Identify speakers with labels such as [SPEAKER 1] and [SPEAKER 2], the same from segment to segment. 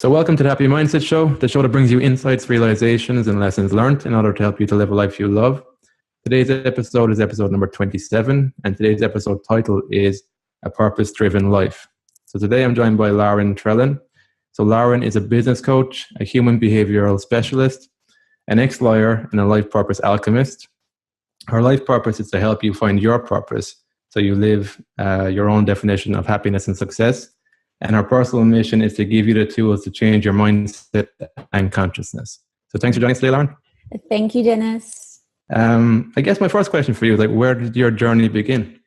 [SPEAKER 1] So welcome to the Happy Mindset Show, the show that brings you insights, realizations, and lessons learned in order to help you to live a life you love. Today's episode is episode number 27, and today's episode title is A Purpose-Driven Life. So today I'm joined by Loren Trlin. So Loren is a business coach, a human behavioural specialist, an ex-lawyer, and a life purpose alchemist. Her life purpose is to help you find your purpose so you live your own definition of happiness and success. And our personal mission is to give you the tools to change your mindset and consciousness. So thanks for joining us today, Loren.
[SPEAKER 2] Thank you, Dennis.
[SPEAKER 1] I guess my first question for you is, where did your journey begin?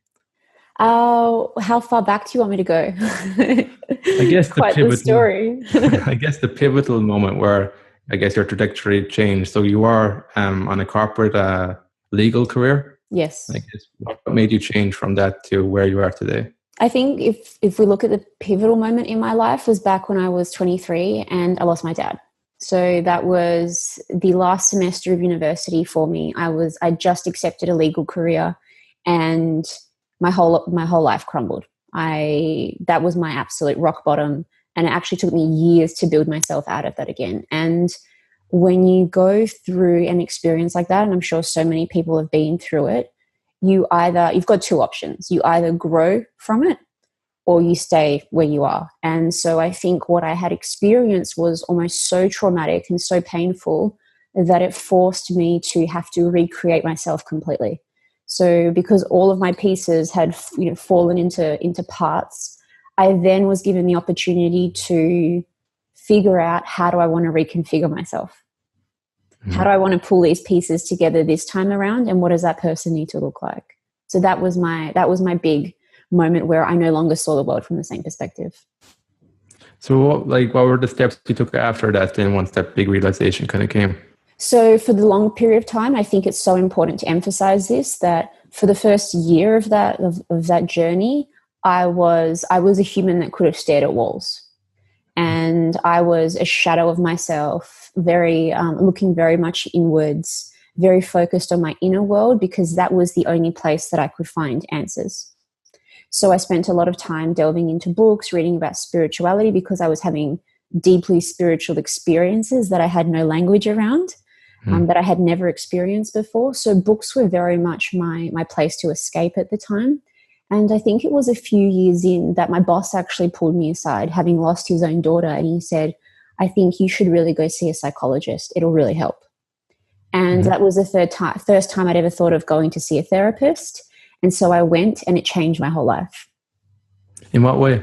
[SPEAKER 2] How far back do you want me to go?
[SPEAKER 1] I guess
[SPEAKER 2] Quite the story.
[SPEAKER 1] I guess the pivotal moment where I guess your trajectory changed. So you are on a corporate legal career.
[SPEAKER 2] Yes.
[SPEAKER 1] I guess what made you change from that to where you are today?
[SPEAKER 2] I think if we look at the pivotal moment in my life was back when I was 23 and I lost my dad. So that was the last semester of university for me. I just accepted a legal career and my whole life crumbled. That was my absolute rock bottom, and it actually took me years to build myself out of that again. And when you go through an experience like that, and I'm sure so many people have been through it, you've got two options. You either grow from it or you stay where you are. And so I think what I had experienced was almost so traumatic and so painful that it forced me to have to recreate myself completely. So because all of my pieces had fallen into parts, I then was given the opportunity to figure out, how do I want to reconfigure myself? How do I want to pull these pieces together this time around, and what does that person need to look like? So that was my big moment where I no longer saw the world from the same perspective.
[SPEAKER 1] So what were the steps you took after that then, once that big realization kind of came?
[SPEAKER 2] So for the long period of time, I think it's so important to emphasize this, that for the first year of that journey, I was a human that could have stared at walls. And I was a shadow of myself, looking very much inwards, very focused on my inner world, because that was the only place that I could find answers. So I spent a lot of time delving into books, reading about spirituality, because I was having deeply spiritual experiences that I had no language around, that I had never experienced before. So books were very much my place to escape at the time. And I think it was a few years in that my boss actually pulled me aside, having lost his own daughter, and he said, I think you should really go see a psychologist. It'll really help. And that was the first time I'd ever thought of going to see a therapist. And so I went, and it changed my whole life.
[SPEAKER 1] In what way?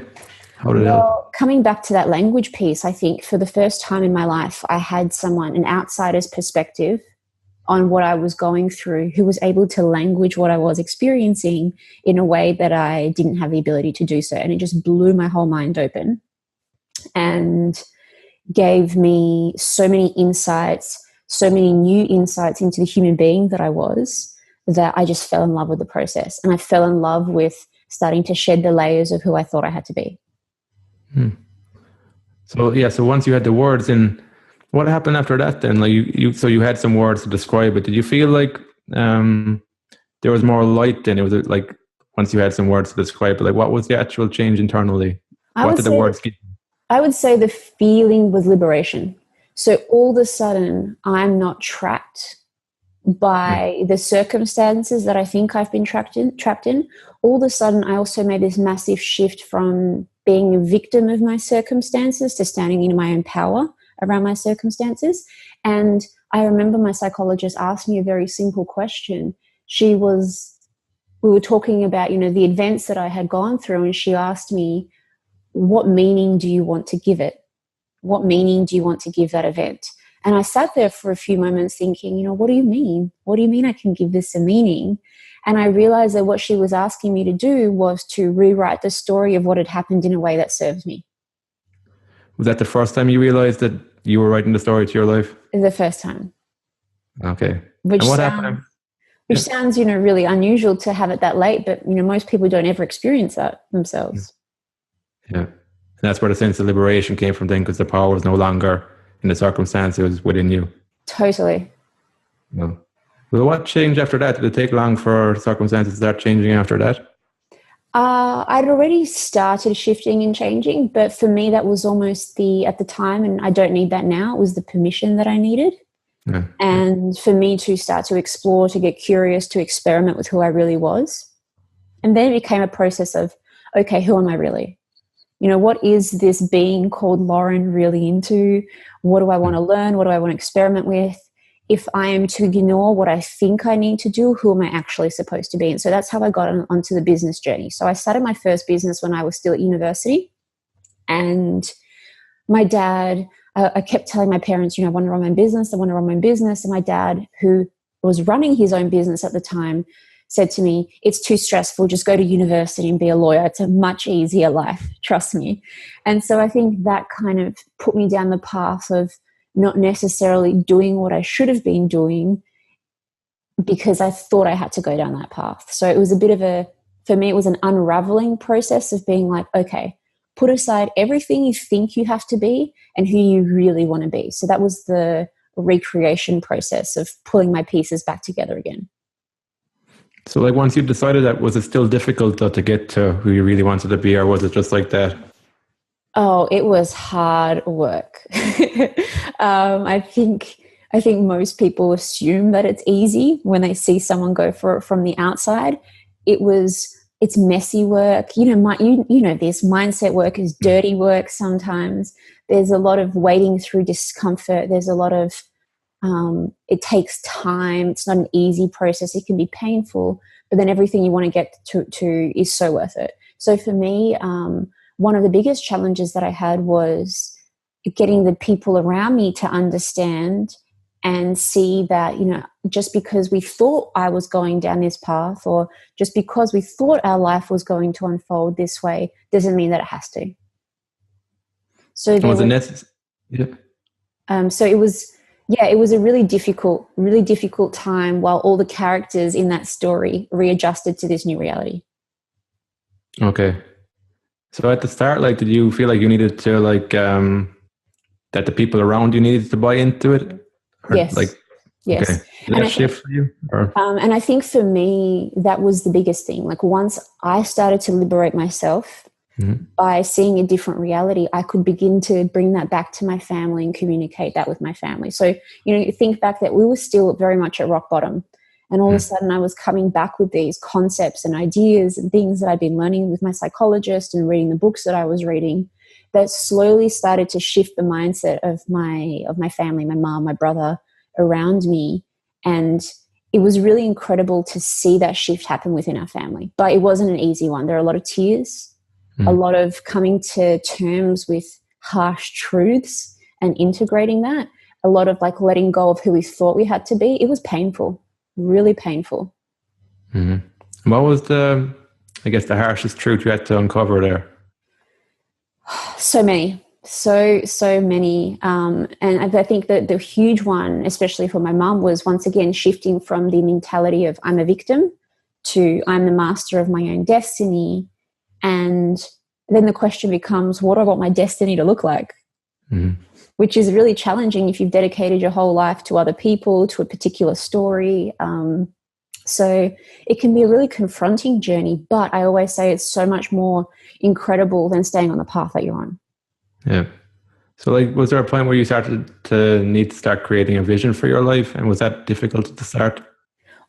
[SPEAKER 1] How did it help?
[SPEAKER 2] Coming back to that language piece, I think for the first time in my life, I had an outsider's perspective on what I was going through, who was able to language what I was experiencing in a way that I didn't have the ability to do so. And it just blew my whole mind open and gave me so many insights, so many new insights into the human being that I was, that I just fell in love with the process. And I fell in love with starting to shed the layers of who I thought I had to be.
[SPEAKER 1] So once you had the words in, what happened after that then? You had some words to describe it. Did you feel like there was more light then? It was like, once you had some words to describe it, what was the actual change internally? What did the words give you?
[SPEAKER 2] I would say the feeling was liberation. So all of a sudden, I'm not trapped by the circumstances that I think I've been trapped in. All of a sudden, I also made this massive shift from being a victim of my circumstances to standing in my own power around my circumstances. And I remember my psychologist asked me a very simple question. We were talking about, the events that I had gone through, and she asked me, what meaning do you want to give it? What meaning do you want to give that event? And I sat there for a few moments thinking, what do you mean? What do you mean I can give this a meaning? And I realized that what she was asking me to do was to rewrite the story of what had happened in a way that served me.
[SPEAKER 1] Was that the first time you realized that you were writing the story to your life?
[SPEAKER 2] The first time.
[SPEAKER 1] Okay.
[SPEAKER 2] Which sounds, really unusual to have it that late, but, most people don't ever experience that themselves.
[SPEAKER 1] Yeah. And that's where the sense of liberation came from then, because the power was no longer in the circumstances within you.
[SPEAKER 2] Totally.
[SPEAKER 1] No. Well, what changed after that? Did it take long for circumstances to start changing after that?
[SPEAKER 2] I'd already started shifting and changing, but for me, that was almost at the time, and I don't need that now, it was the permission that I needed.
[SPEAKER 1] Yeah.
[SPEAKER 2] And for me to start to explore, to get curious, to experiment with who I really was. And then it became a process of, okay, who am I really? What is this being called Loren really into? What do I want to learn? What do I want to experiment with? If I am to ignore what I think I need to do, who am I actually supposed to be? And so that's how I got onto the business journey. So I started my first business when I was still at university. And my dad, I kept telling my parents, I want to run my own business. I want to run my own business. And my dad, who was running his own business at the time, said to me, it's too stressful. Just go to university and be a lawyer. It's a much easier life. Trust me. And so I think that kind of put me down the path of not necessarily doing what I should have been doing because I thought I had to go down that path. So it was a bit of for me, it was an unraveling process of being like, okay, put aside everything you think you have to be and who you really want to be. So that was the recreation process of pulling my pieces back together again.
[SPEAKER 1] So like once you decided that, was it still difficult to get to who you really wanted to be, or was it just like that?
[SPEAKER 2] Oh, it was hard work. I think most people assume that it's easy when they see someone go for it from the outside. It's messy work. You know this mindset work is dirty work sometimes. There's a lot of wading through discomfort. There's a lot of it takes time. It's not an easy process. It can be painful, but then everything you want to get to is so worth it. So for me, one of the biggest challenges that I had was getting the people around me to understand and see that, just because we thought I was going down this path, or just because we thought our life was going to unfold this way, doesn't mean that it has to. So
[SPEAKER 1] was it necessary? Yeah.
[SPEAKER 2] So it was a really difficult time while all the characters in that story readjusted to this new reality.
[SPEAKER 1] Okay. So at the start, did you feel like you needed to that the people around you needed to buy into it? Or,
[SPEAKER 2] yes. Yes.
[SPEAKER 1] Okay. Did that shift for you? Or?
[SPEAKER 2] And I think for me, that was the biggest thing. Once I started to liberate myself by seeing a different reality, I could begin to bring that back to my family and communicate that with my family. So, you think back that we were still very much at rock bottom. And all of a sudden I was coming back with these concepts and ideas and things that I'd been learning with my psychologist and reading the books that I was reading that slowly started to shift the mindset of my family, my mom, my brother around me. And it was really incredible to see that shift happen within our family. But it wasn't an easy one. There are a lot of tears, a lot of coming to terms with harsh truths and integrating that, a lot of letting go of who we thought we had to be. It was painful. Really painful.
[SPEAKER 1] Mm-hmm. What was the harshest truth you had to uncover there?
[SPEAKER 2] So many. And I think that the huge one, especially for my mom, was once again shifting from the mentality of I'm a victim to I'm the master of my own destiny. And then the question becomes, what do I want my destiny to look like? Which is really challenging if you've dedicated your whole life to other people, to a particular story. So it can be a really confronting journey, but I always say it's so much more incredible than staying on the path that you're on.
[SPEAKER 1] Yeah. So was there a point where you started to need to start creating a vision for your life? And was that difficult at the start?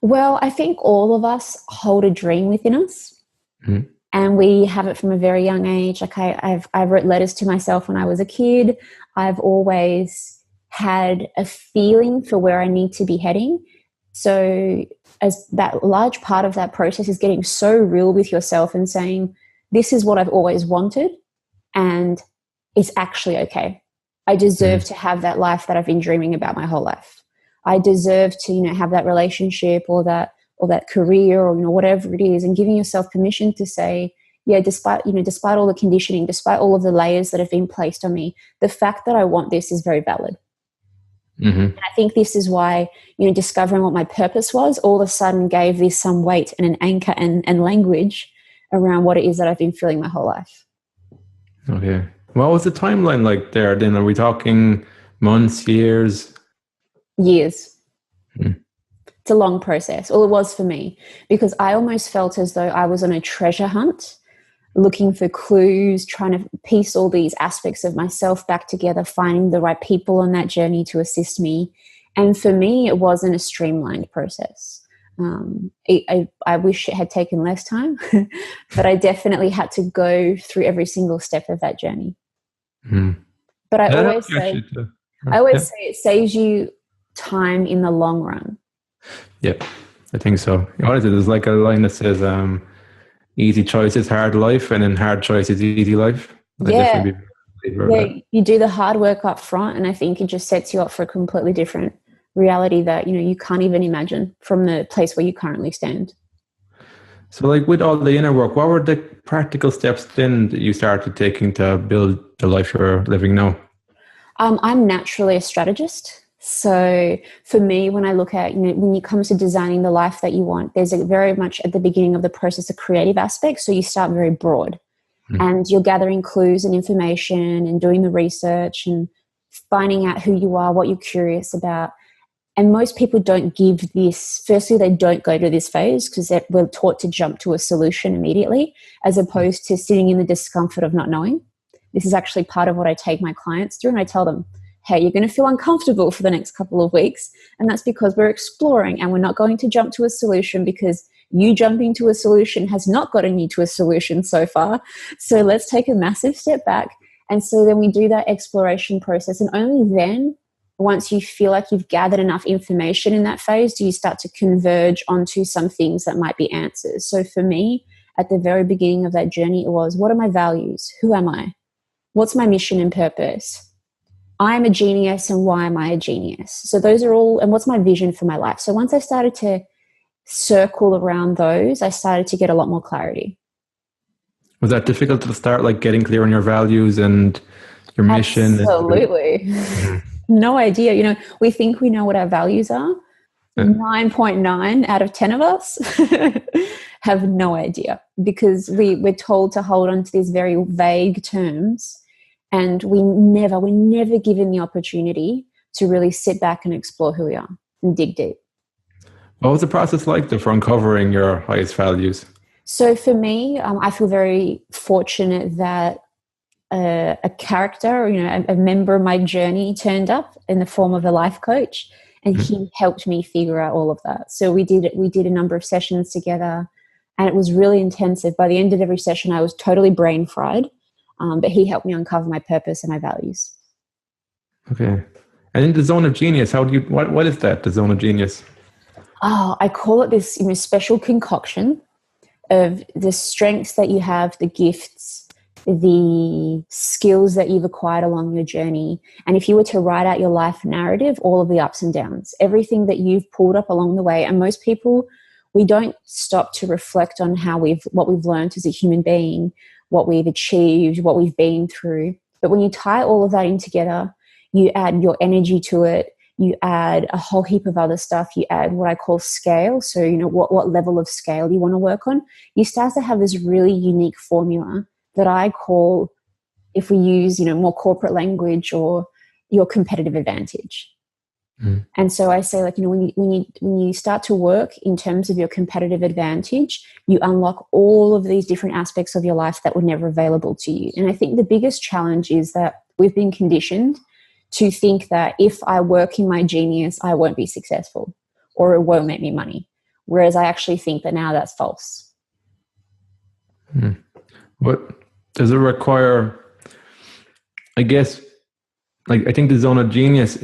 [SPEAKER 2] Well, I think all of us hold a dream within us. And we have it from a very young age. I wrote letters to myself when I was a kid. I've always had a feeling for where I need to be heading. So as that large part of that process is getting so real with yourself and saying, this is what I've always wanted and it's actually okay. I deserve to have that life that I've been dreaming about my whole life. I deserve to, have that relationship or that career or, whatever it is, and giving yourself permission to say, yeah, despite all the conditioning, despite all of the layers that have been placed on me, the fact that I want this is very valid. And I think this is why, discovering what my purpose was all of a sudden gave this some weight and an anchor and language around what it is that I've been feeling my whole life.
[SPEAKER 1] Okay. What was the timeline like there then? Are we talking months, years?
[SPEAKER 2] Years. To It's a long process. Well, it was for me, because I almost felt as though I was on a treasure hunt, looking for clues, trying to piece all these aspects of myself back together, finding the right people on that journey to assist me. And for me, it wasn't a streamlined process. I wish it had taken less time, but I definitely had to go through every single step of that journey. But I always say it saves you time in the long run.
[SPEAKER 1] Yeah, I think so. What is it? There's like a line that says, easy choice is hard life, and then hard choice is easy life.
[SPEAKER 2] You do the hard work up front, and I think it just sets you up for a completely different reality that, you know, you can't even imagine from the place where you currently stand.
[SPEAKER 1] So like with all the inner work, what were the practical steps then that you started taking to build the life you're living now?
[SPEAKER 2] I'm naturally a strategist. So for me, when I look at, you know, when it comes to designing the life that you want, there's a very much at the beginning of the process a creative aspect. So you start very broad and you're gathering clues and information and doing the research and finding out who you are, what you're curious about. And most people don't give this, firstly, they don't go to this phase because we're taught to jump to a solution immediately, as opposed to sitting in the discomfort of not knowing. This is actually part of what I take my clients through, and I tell them, hey, you're going to feel uncomfortable for the next couple of weeks. And that's because we're exploring, and we're not going to jump to a solution because you jumping to a solution has not gotten you to a solution so far. So let's take a massive step back. And so then we do that exploration process. And only then, once you feel like you've gathered enough information in that phase, do you start to converge onto some things that might be answers. So for me, at the very beginning of that journey, it was, what are my values? Who am I? What's my mission and purpose? I'm a genius, and why am I a genius? So those are all, and what's my vision for my life? So once I started to circle around those, I started to get a lot more clarity.
[SPEAKER 1] Was that difficult to start, like getting clear on your values and your mission?
[SPEAKER 2] Absolutely. No idea. You know, we think we know what our values are. 9.9 out of 10 of us have no idea, because we're told to hold on to these very vague terms, and we're never given the opportunity to really sit back and explore who we are and dig deep.
[SPEAKER 1] What was the process like for uncovering your highest values?
[SPEAKER 2] So for me, I feel very fortunate that a character, you know, a member of my journey turned up in the form of a life coach, and he helped me figure out all of that. So we did a number of sessions together, and it was really intensive. By the end of every session, I was totally brain fried, but he helped me uncover my purpose and my values.
[SPEAKER 1] Okay. And in the zone of genius, what is that, the zone of genius?
[SPEAKER 2] Oh, I call it this, you know, special concoction of the strengths that you have, the gifts, the skills that you've acquired along your journey. And if you were to write out your life narrative, all of the ups and downs, everything that you've pulled up along the way. And most people, we don't stop to reflect on what we've learned as a human being, what we've achieved, what we've been through. But when you tie all of that in together, you add your energy to it, you add a whole heap of other stuff, you add what I call scale. So, you know, what level of scale you want to work on. You start to have this really unique formula that I call, if we use, you know, more corporate language, or your competitive advantage. And so I say, like, you know, when you start to work in terms of your competitive advantage, you unlock all of these different aspects of your life that were never available to you. And I think the biggest challenge is that we've been conditioned to think that if I work in my genius, I won't be successful, or it won't make me money. Whereas I actually think that now that's false.
[SPEAKER 1] What does it require? I guess, like, I think the zone of genius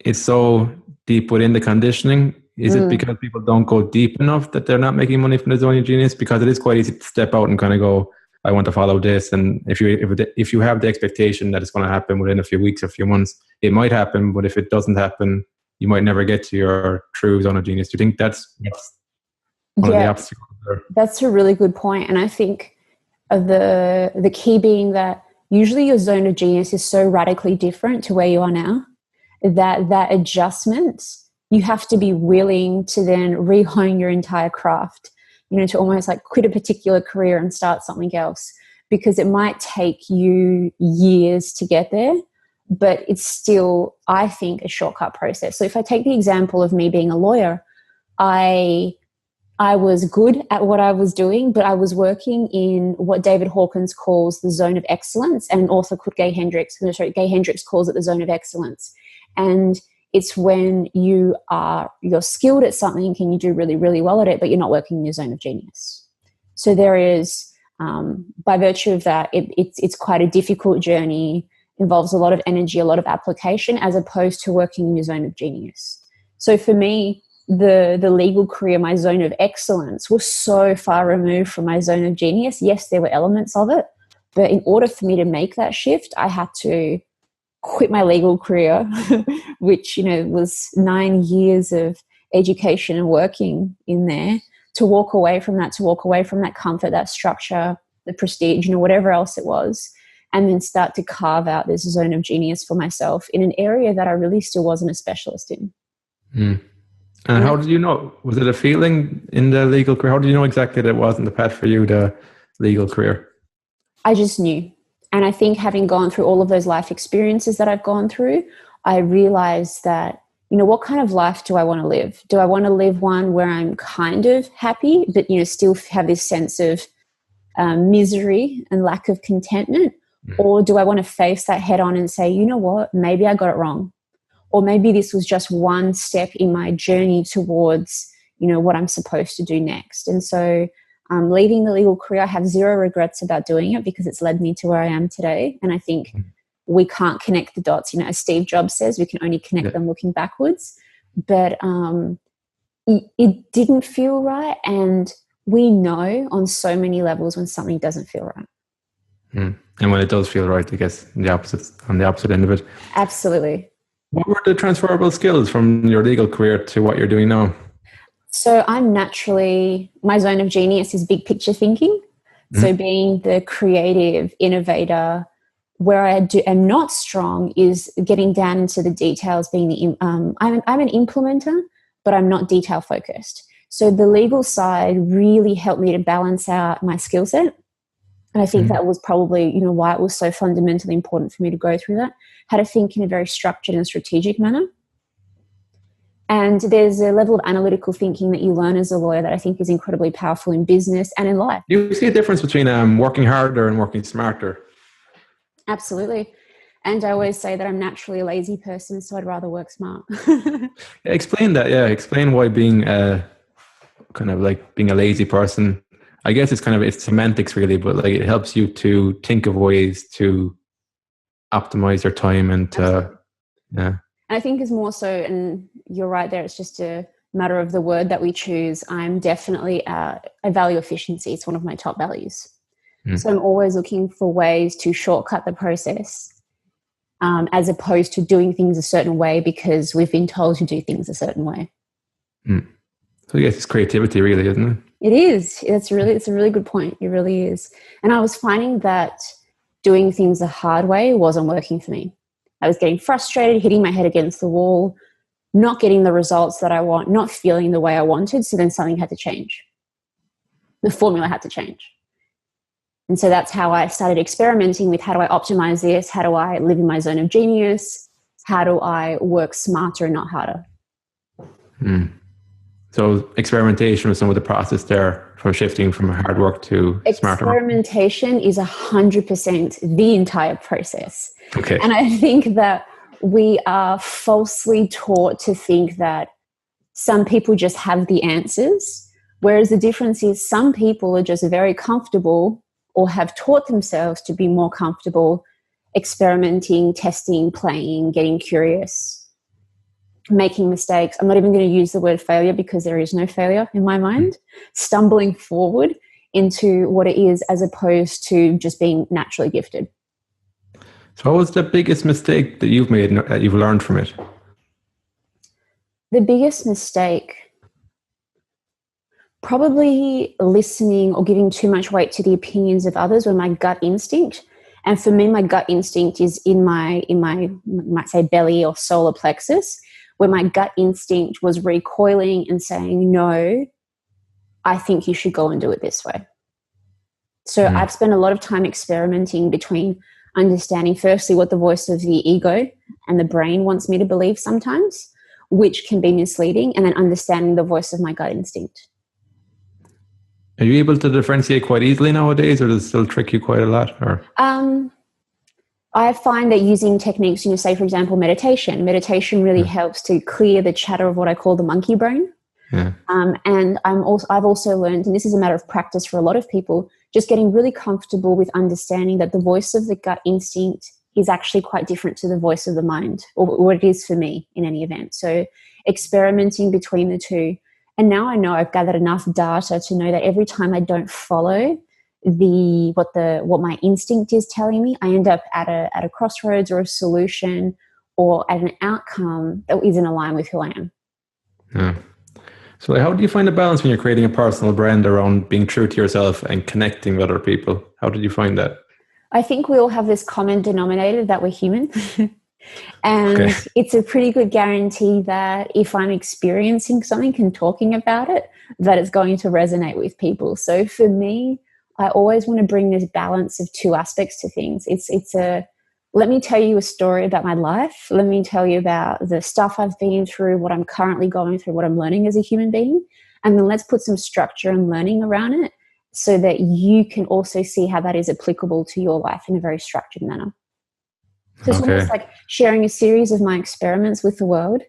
[SPEAKER 1] is so deep within the conditioning. Is it because people don't go deep enough that they're not making money from the zone of genius? Because it is quite easy to step out and kind of go, I want to follow this. And if you have the expectation that it's going to happen within a few weeks or a few months, it might happen. But if it doesn't happen, you might never get to your true zone of genius. Do you think that's one of the obstacles there? That's
[SPEAKER 2] a really good point. And I think the key being that usually your zone of genius is so radically different to where you are now, that adjustment, you have to be willing to then rehone your entire craft, you know, to almost like quit a particular career and start something else, because it might take you years to get there, but it's still, I think, a shortcut process. So if I take the example of me being a lawyer, I was good at what I was doing, but I was working in what David Hawkins calls the zone of excellence, and an author called Gay Hendricks calls it the zone of excellence. And it's when you're skilled at something and you do really, really well at it, but you're not working in your zone of genius. So there is, by virtue of that, it's quite a difficult journey, involves a lot of energy, a lot of application, as opposed to working in your zone of genius. So for me, the legal career, my zone of excellence, was so far removed from my zone of genius. Yes, there were elements of it, but in order for me to make that shift, I had to quit my legal career, which, was 9 years of education and working in there, to walk away from that comfort, that structure, the prestige, whatever else it was, and then start to carve out this zone of genius for myself in an area that I really still wasn't a specialist in.
[SPEAKER 1] Mm. And how did you know? Was it a feeling in the legal career? How did you know exactly that it wasn't the path for you, the legal career?
[SPEAKER 2] I just knew. And I think having gone through all of those life experiences that I've gone through, I realized that, what kind of life do I want to live? Do I want to live one where I'm kind of happy, but, still have this sense of misery and lack of contentment? Mm-hmm. Or do I want to face that head on and say, you know what, maybe I got it wrong. Or maybe this was just one step in my journey towards, what I'm supposed to do next. And so leaving the legal career, I have zero regrets about doing it because it's led me to where I am today. And I think we can't connect the dots. As Steve Jobs says, we can only connect them looking backwards. But it didn't feel right. And we know on so many levels when something doesn't feel right.
[SPEAKER 1] Mm. And when it does feel right, I guess, on the opposite end of it.
[SPEAKER 2] Absolutely.
[SPEAKER 1] What were the transferable skills from your legal career to what you're doing now?
[SPEAKER 2] So I'm naturally, my zone of genius is big picture thinking. Mm-hmm. So being the creative innovator, where I am not strong is getting down into the details, being I'm an implementer, but I'm not detail focused. So the legal side really helped me to balance out my skill set. And I think that was probably, why it was so fundamentally important for me to go through that. How to think in a very structured and strategic manner. And there's a level of analytical thinking that you learn as a lawyer that I think is incredibly powerful in business and in life.
[SPEAKER 1] Do you see a difference between working harder and working smarter?
[SPEAKER 2] Absolutely. And I always say that I'm naturally a lazy person, so I'd rather work smart.
[SPEAKER 1] Explain that. Yeah, explain why being kind of like being a lazy person. I guess it's semantics really, but like it helps you to think of ways to optimize your time and
[SPEAKER 2] And I think it's more so, and you're right there, it's just a matter of the word that we choose. I'm definitely I value efficiency. It's one of my top values. So I'm always looking for ways to shortcut the process, as opposed to doing things a certain way because we've been told to do things a certain way.
[SPEAKER 1] So I guess it's creativity really, isn't it?
[SPEAKER 2] It is. It's a really good point. It really is. And I was finding that doing things the hard way wasn't working for me. I was getting frustrated, hitting my head against the wall, not getting the results that I want, not feeling the way I wanted. So then something had to change. The formula had to change. And so that's how I started experimenting with how do I optimize this? How do I live in my zone of genius? How do I work smarter and not harder?
[SPEAKER 1] So experimentation was some of the process there for shifting from hard work to smarter work.
[SPEAKER 2] Experimentation is 100% the entire process.
[SPEAKER 1] Okay.
[SPEAKER 2] And I think that we are falsely taught to think that some people just have the answers, whereas the difference is some people are just very comfortable or have taught themselves to be more comfortable experimenting, testing, playing, getting curious, making mistakes. I'm not even going to use the word failure because there is no failure in my mind. Stumbling forward into what it is as opposed to just being naturally gifted.
[SPEAKER 1] So what was the biggest mistake that you've made that you've learned from it?
[SPEAKER 2] The biggest mistake, probably listening or giving too much weight to the opinions of others when my gut instinct. And for me, my gut instinct is in my might say belly or solar plexus, where my gut instinct was recoiling and saying, no, I think you should go and do it this way. So I've spent a lot of time experimenting between understanding firstly what the voice of the ego and the brain wants me to believe sometimes, which can be misleading, and then understanding the voice of my gut instinct.
[SPEAKER 1] Are you able to differentiate quite easily nowadays, or does it still trick you quite a lot? Or
[SPEAKER 2] I find that using techniques, say, for example, meditation really helps to clear the chatter of what I call the monkey brain.
[SPEAKER 1] Yeah.
[SPEAKER 2] And I've also learned, and this is a matter of practice for a lot of people, just getting really comfortable with understanding that the voice of the gut instinct is actually quite different to the voice of the mind, or what it is for me in any event. So experimenting between the two. And now I know I've gathered enough data to know that every time I don't follow what my instinct is telling me, I end up at a crossroads or a solution or at an outcome that isn't aligned with who I am.
[SPEAKER 1] Yeah. So how do you find a balance when you're creating a personal brand around being true to yourself and connecting with other people? How did you find that?
[SPEAKER 2] I think we all have this common denominator that we're human. And It's a pretty good guarantee that if I'm experiencing something and talking about it, that it's going to resonate with people. So for me, I always want to bring this balance of two aspects to things. Let me tell you a story about my life. Let me tell you about the stuff I've been through, what I'm currently going through, what I'm learning as a human being. And then let's put some structure and learning around it so that you can also see how that is applicable to your life in a very structured manner. So it's almost like sharing a series of my experiments with the world,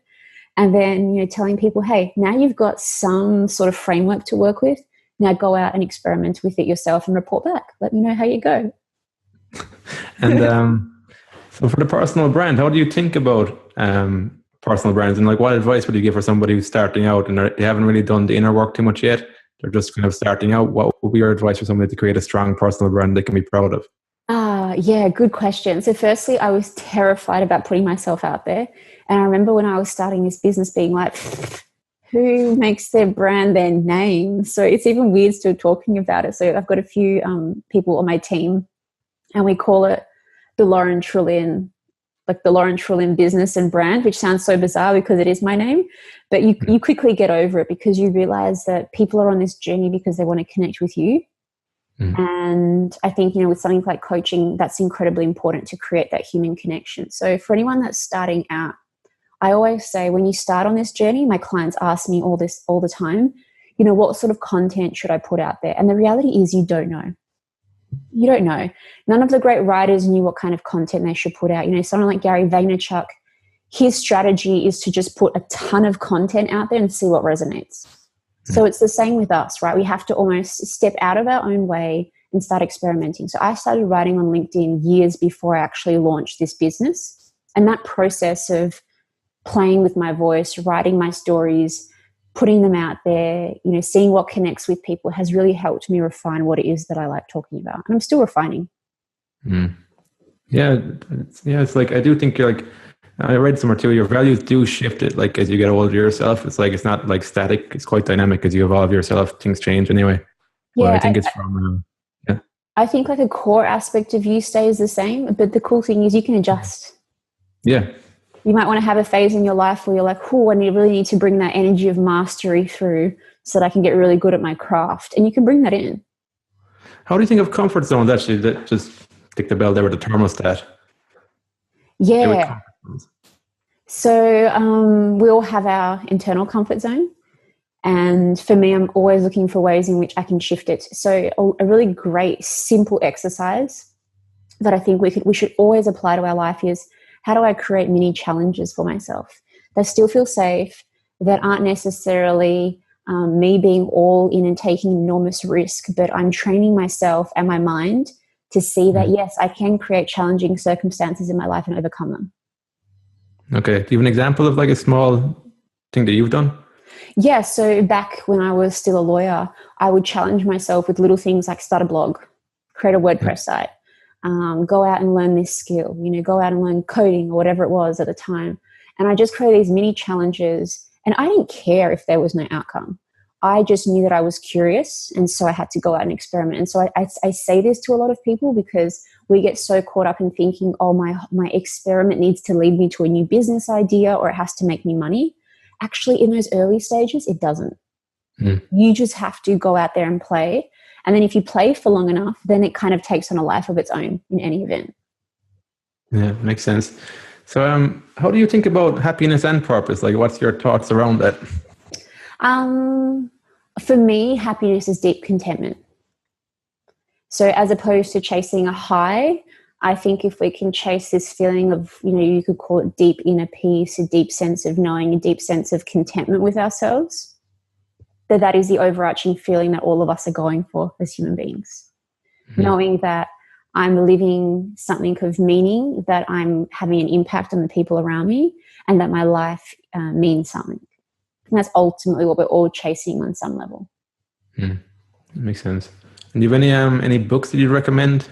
[SPEAKER 2] and then telling people, hey, now you've got some sort of framework to work with. Now go out and experiment with it yourself and report back. Let me know how you go.
[SPEAKER 1] And so for the personal brand, how do you think about personal brands, and like what advice would you give for somebody who's starting out and they haven't really done the inner work too much yet? They're just kind of starting out. What would be your advice for somebody to create a strong personal brand they can be proud of?
[SPEAKER 2] Yeah, good question. So firstly, I was terrified about putting myself out there. And I remember when I was starting this business being like, who makes their brand their name? So it's even weird still talking about it. So I've got a few people on my team, and we call it the Loren Trlin, like the Loren Trlin business and brand, which sounds so bizarre because it is my name. But you quickly get over it because you realize that people are on this journey because they want to connect with you. And I think, with something like coaching, that's incredibly important to create that human connection. So for anyone that's starting out, I always say when you start on this journey, my clients ask me all the time, what sort of content should I put out there? And the reality is you don't know. You don't know. None of the great writers knew what kind of content they should put out. Someone like Gary Vaynerchuk, his strategy is to just put a ton of content out there and see what resonates. So it's the same with us, right? We have to almost step out of our own way and start experimenting. So I started writing on LinkedIn years before I actually launched this business. And that process of playing with my voice, writing my stories, putting them out there, seeing what connects with people has really helped me refine what it is that I like talking about. And I'm still refining.
[SPEAKER 1] Yeah, it's like, I do think you're like, I read somewhere too, your values do shift it like as you get older yourself. It's like, it's not like static, it's quite dynamic as you evolve yourself, things change anyway. Well, I think it's from,
[SPEAKER 2] I think like a core aspect of you stays the same, but the cool thing is you can adjust.
[SPEAKER 1] Yeah.
[SPEAKER 2] You might want to have a phase in your life where you're like, I really need to bring that energy of mastery through so that I can get really good at my craft. And you can bring that in.
[SPEAKER 1] How do you think of comfort zones actually? That just stick the bell there with the thermostat.
[SPEAKER 2] Yeah. So we all have our internal comfort zone. And for me, I'm always looking for ways in which I can shift it. So a really great, simple exercise that I think we should always apply to our life is, how do I create mini challenges for myself that still feel safe, that aren't necessarily me being all in and taking enormous risk, but I'm training myself and my mind to see that, yes, I can create challenging circumstances in my life and overcome them.
[SPEAKER 1] Okay. Do you have an example of like a small thing that you've done?
[SPEAKER 2] Yeah. So back when I was still a lawyer, I would challenge myself with little things like start a blog, create a WordPress site, go out and learn this skill, go out and learn coding or whatever it was at the time. And I just created these mini challenges, and I didn't care if there was no outcome. I just knew that I was curious, and so I had to go out and experiment. And so I say this to a lot of people because we get so caught up in thinking, oh, my experiment needs to lead me to a new business idea or it has to make me money. Actually, in those early stages, it doesn't. You just have to go out there and play. And then if you play for long enough, then it kind of takes on a life of its own in any event.
[SPEAKER 1] Yeah, makes sense. How do you think about happiness and purpose? Like, what's your thoughts around that?
[SPEAKER 2] For me, happiness is deep contentment. So as opposed to chasing a high, I think if we can chase this feeling of, you could call it deep inner peace, a deep sense of knowing, a deep sense of contentment with ourselves, that is the overarching feeling that all of us are going for as human beings. Mm-hmm. Knowing that I'm living something of meaning, that I'm having an impact on the people around me, and that my life means something. And that's ultimately what we're all chasing on some level.
[SPEAKER 1] That makes sense. And do you have any books that you'd recommend?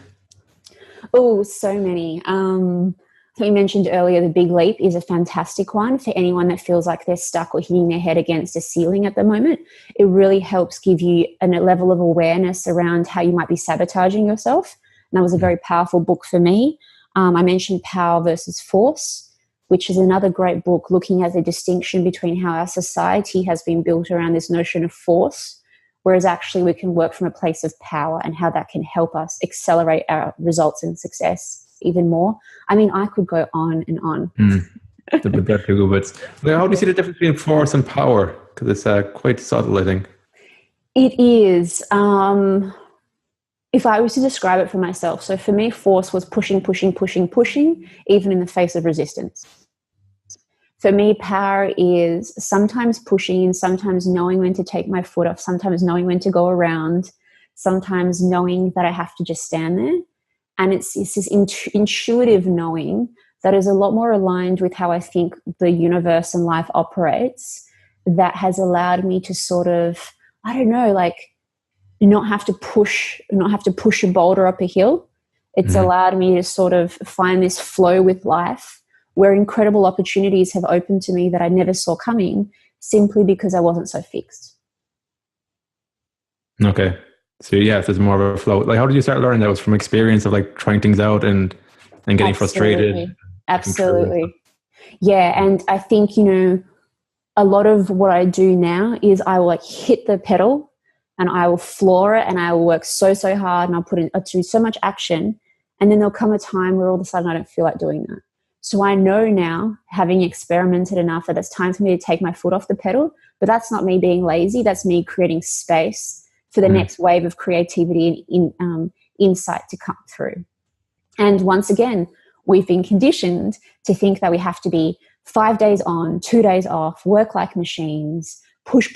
[SPEAKER 2] Oh, so many. So you mentioned earlier, The Big Leap is a fantastic one for anyone that feels like they're stuck or hitting their head against a ceiling at the moment. It really helps give you a level of awareness around how you might be sabotaging yourself. And that was a very powerful book for me. I mentioned Power versus Force, which is another great book looking at the distinction between how our society has been built around this notion of force, whereas actually we can work from a place of power, and how that can help us accelerate our results and success even more. I mean, I could go on and on.
[SPEAKER 1] How do you see the difference between force and power? Because it's quite subtle, I think.
[SPEAKER 2] It is. If I was to describe it for myself, so for me, force was pushing, even in the face of resistance. For me, power is sometimes pushing and sometimes knowing when to take my foot off, sometimes knowing when to go around, sometimes knowing that I have to just stand there. And it's this intuitive knowing that is a lot more aligned with how I think the universe and life operates, that has allowed me to sort of, I don't know, like not have to push a boulder up a hill. It's allowed me to sort of find this flow with life, where incredible opportunities have opened to me that I never saw coming, simply because I wasn't so fixed.
[SPEAKER 1] Okay. So there's more of a flow. Like, how did you start learning that? Was from experience of like trying things out and getting frustrated?
[SPEAKER 2] Absolutely. Yeah. And I think, a lot of what I do now is I will like hit the pedal and I will floor it, and I will work so hard, and I'll do so much action. And then there'll come a time where all of a sudden I don't feel like doing that. So I know now, having experimented enough, that it's time for me to take my foot off the pedal. But that's not me being lazy. That's me creating space for the next wave of creativity and insight to come through. And once again, we've been conditioned to think that we have to be 5 days on, 2 days off, work like machines, push,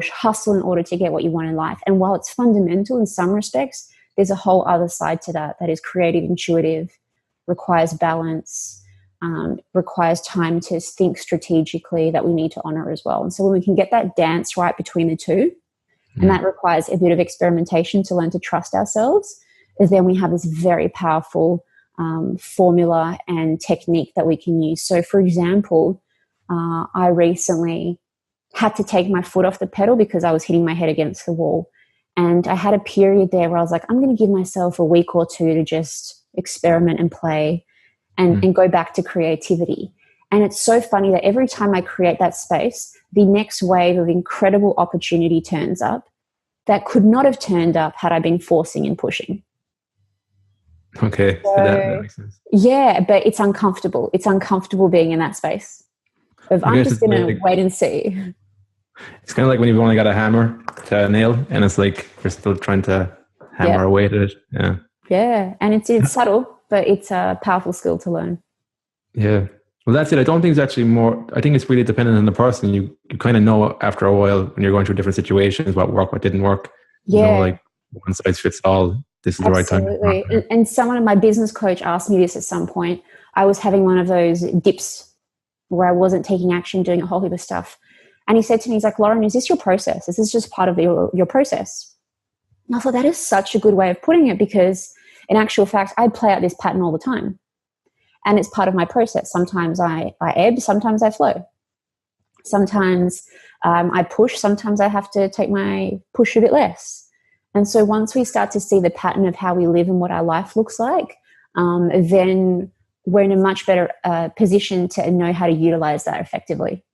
[SPEAKER 2] hustle in order to get what you want in life. And while it's fundamental in some respects, there's a whole other side to that is creative, intuitive, requires balance, requires time to think strategically, that we need to honor as well. And so when we can get that dance right between the two, and that requires a bit of experimentation to learn to trust ourselves, is then we have this very powerful formula and technique that we can use. So for example, I recently had to take my foot off the pedal because I was hitting my head against the wall. And I had a period there where I was like, I'm going to give myself a week or two to just experiment and play and go back to creativity. And it's so funny that every time I create that space, the next wave of incredible opportunity turns up that could not have turned up had I been forcing and pushing.
[SPEAKER 1] Okay, so that makes sense.
[SPEAKER 2] Yeah, but it's uncomfortable. It's uncomfortable being in that space. I'm just going to wait and see.
[SPEAKER 1] It's kind of like when you've only got a hammer to a nail, and it's like we're still trying to hammer away at it. Yeah. Yeah,
[SPEAKER 2] and it's subtle, but it's a powerful skill to learn.
[SPEAKER 1] Yeah. Well, that's it. I don't think it's actually more. I think it's really dependent on the person. You kind of know after a while when you're going through different situations what worked, what didn't work.
[SPEAKER 2] Yeah.
[SPEAKER 1] Like one size fits all. This is the right time.
[SPEAKER 2] Absolutely. And someone, my business coach, asked me this at some point. I was having one of those dips where I wasn't taking action, doing a whole heap of stuff. And he said to me, he's like, Loren, is this your process? Is this just part of your process? And I thought that is such a good way of putting it, because in actual fact, I play out this pattern all the time. And it's part of my process. Sometimes I ebb, sometimes I flow. Sometimes I push, sometimes I have to take my push a bit less. And so once we start to see the pattern of how we live and what our life looks like, then we're in a much better position to know how to utilize that effectively.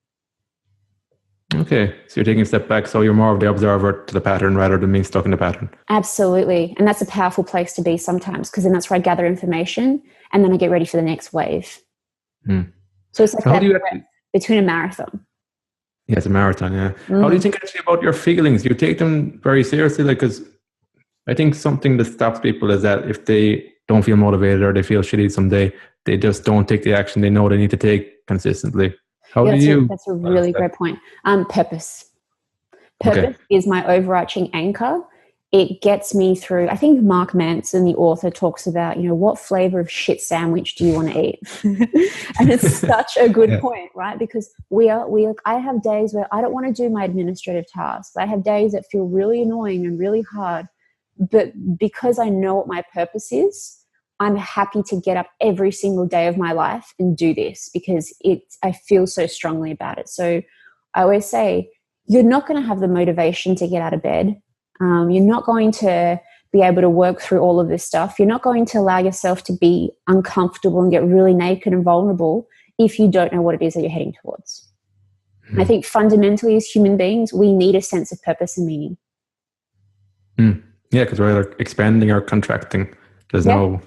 [SPEAKER 1] Okay, so you're taking a step back, so you're more of the observer to the pattern rather than being stuck in the pattern.
[SPEAKER 2] Absolutely. And that's a powerful place to be sometimes, because then that's where I gather information and then I get ready for the next wave.
[SPEAKER 1] Mm.
[SPEAKER 2] So it's like
[SPEAKER 1] So how
[SPEAKER 2] that
[SPEAKER 1] do you
[SPEAKER 2] breath between a marathon.
[SPEAKER 1] yeah, it's a marathon, yeah. How do you think actually about your feelings? You take them very seriously, like, because I think something that stops people is that if they don't feel motivated or they feel shitty someday, they just don't take the action they know they need to take consistently. How
[SPEAKER 2] Yeah,
[SPEAKER 1] do you
[SPEAKER 2] that's a
[SPEAKER 1] balance
[SPEAKER 2] really
[SPEAKER 1] that?
[SPEAKER 2] great point. Purpose.
[SPEAKER 1] Okay.
[SPEAKER 2] Purpose is my overarching anchor. It gets me through. I think Mark Manson, the author, talks about, what flavor of shit sandwich do you want to eat? And it's such a good
[SPEAKER 1] Yeah.
[SPEAKER 2] point, right? Because I have days where I don't want to do my administrative tasks. I have days that feel really annoying and really hard. But because I know what my purpose is, I'm happy to get up every single day of my life and do this because I feel so strongly about it. So I always say, you're not going to have the motivation to get out of bed. You're not going to be able to work through all of this stuff. You're not going to allow yourself to be uncomfortable and get really naked and vulnerable if you don't know what it is that you're heading towards. I think fundamentally as human beings, we need a sense of purpose and meaning.
[SPEAKER 1] Yeah, because we're like expanding or contracting. There's no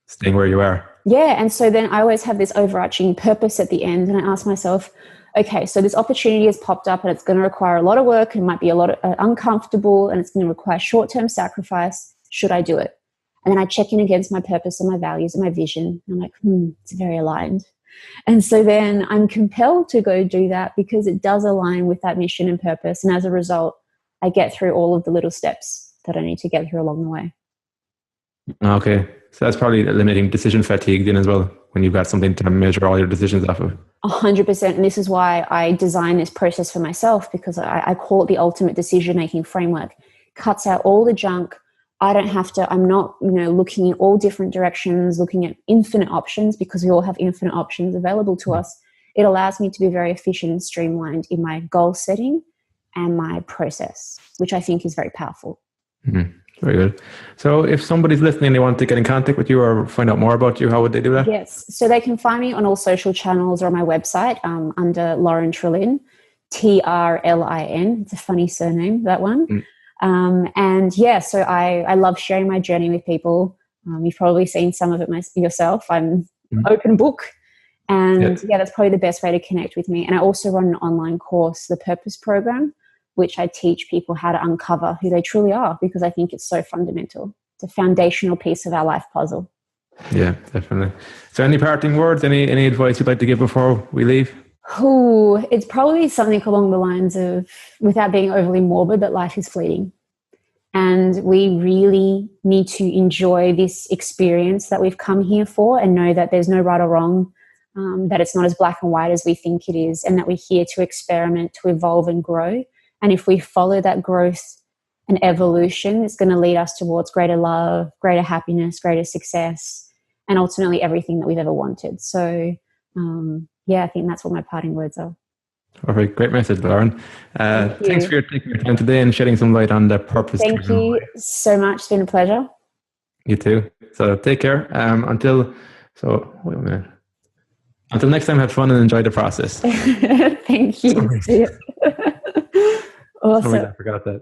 [SPEAKER 1] staying where you are.
[SPEAKER 2] Yeah, and so then I always have this overarching purpose at the end, and I ask myself, okay, so this opportunity has popped up and it's going to require a lot of work and might be a lot of uncomfortable and it's going to require short-term sacrifice. Should I do it? And then I check in against my purpose and my values and my vision. And I'm like, it's very aligned. And so then I'm compelled to go do that because it does align with that mission and purpose. And as a result, I get through all of the little steps that I need to get through along the way.
[SPEAKER 1] Okay. So that's probably eliminating decision fatigue then as well, when you've got something to measure all your decisions off of.
[SPEAKER 2] 100%. And this is why I design this process for myself, because I call it the ultimate decision-making framework. Cuts out all the junk. I'm not, looking in all different directions, looking at infinite options, because we all have infinite options available to us. It allows me to be very efficient and streamlined in my goal setting and my process, which I think is very powerful.
[SPEAKER 1] Mm-hmm. Very good. So if somebody's listening and they want to get in contact with you or find out more about you, how would they do that?
[SPEAKER 2] Yes. So they can find me on all social channels or on my website under Loren Trlin, Trlin. It's a funny surname, that one. So I love sharing my journey with people. You've probably seen some of it yourself. I'm open book. And that's probably the best way to connect with me. And I also run an online course, the Purpose Program, which I teach people how to uncover who they truly are, because I think it's so fundamental. It's a foundational piece of our life puzzle.
[SPEAKER 1] Yeah, definitely. So any parting words, any advice you'd like to give before we leave?
[SPEAKER 2] It's probably something along the lines of, without being overly morbid, that life is fleeting. And we really need to enjoy this experience that we've come here for and know that there's no right or wrong, that it's not as black and white as we think it is, and that we're here to experiment, to evolve and grow. And if we follow that growth and evolution, it's going to lead us towards greater love, greater happiness, greater success, and ultimately everything that we've ever wanted. So, I think that's what my parting words are.
[SPEAKER 1] Perfect. Great message, Loren. Thanks for taking your time today and shedding some light on the purpose.
[SPEAKER 2] Thank you so much. It's been a pleasure.
[SPEAKER 1] You too. So take care. Until next time, have fun and enjoy the process.
[SPEAKER 2] Thank you.
[SPEAKER 1] Sorry.
[SPEAKER 2] Awesome.
[SPEAKER 1] Sorry, I forgot that.